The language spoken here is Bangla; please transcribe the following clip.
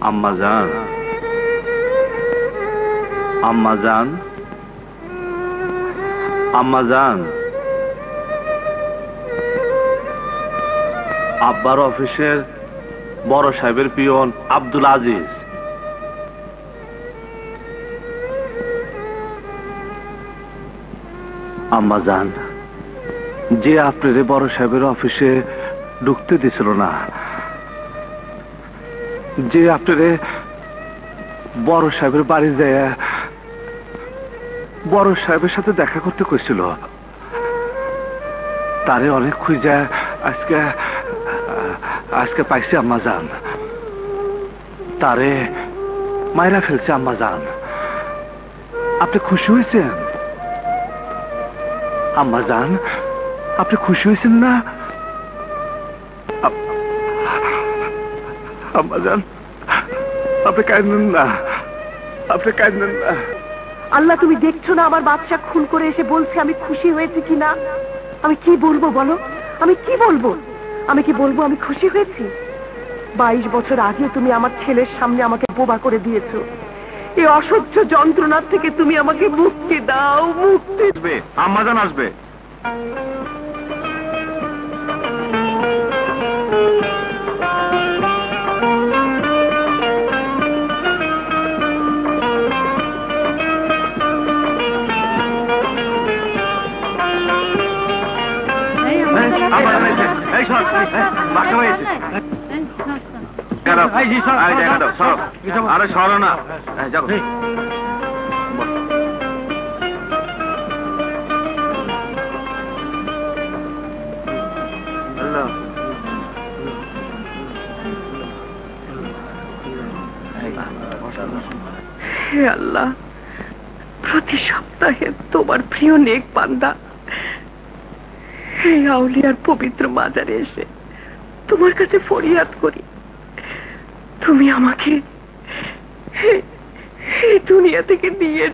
আম্মাজান, আম্মাজান, আম্মাজান, আব্বার অফিসের বড় সাহেবের পিয়ন আব্দুল আজিজ। আম্মাজান, যে আপনার বড় সাহেবের অফিসে ঢুকতে দিছিল না, যে আপনারে বড় সাহেবের বাড়ি যায় বড় সাহেবের সাথে দেখা করতে কইছিল, তারে অনেক খুঁজে আজকে আজকে পাইছি আম্মাজান। তারে মাইরা ফেলছে আম্মাজান। আপনি খুশি হয়েছেন আম্মাজান? আপনি খুশি হয়েছেন না আম্মাজান? আপনি কাঁদেন না, আপনি কাঁদেন না। আল্লাহ, তুমি দেখছো না আমার বাদশা খুন করে এসে বলছে আমি খুশি হয়েছি কিনা? আমি কি বলবো বলো? আমি কি বলবো? আমি কি বলবো আমি খুশি হয়েছি? 22 বছর আগে তুমি আমার ছেলের সামনে আমাকে বোবা করে দিয়েছো। এই অসহ্য যন্ত্রণার থেকে তুমি আমাকে মুক্তি দাও, মুক্তি। আম্মাজান আসবে। আরে সরো না, যাও। হে আল্লাহ, প্রতি সপ্তাহে তোমার প্রিয় নেক বান্দা এই আউলিয়ার পবিত্র মাজারে এসে তোমার কাছে ফরিয়াদ করি, তুমি আমাকে এই দুনিয়া থেকে নিয়ে